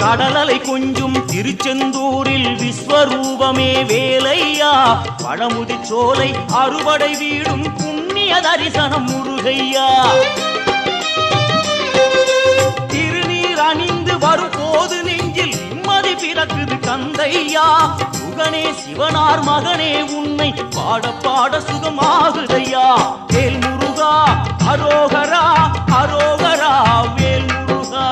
கடலலை கொஞ்சும் திருச்செந்தூரில் விஸ்வரூபமே வேலையா பழமுதி சோலை அறுபடை வீடும் புண்ணிய தரிசனம் முருகையா திருநீர் அணிந்து வரும் போது நெஞ்சில் நிம்மதி பிறக்குது கந்தையா சுகனே சிவனார் மகனே உன்னை பாட பாட சுகமாகுதையா வேல் முருகா அரோகரா அரோகரா வேல் முருகா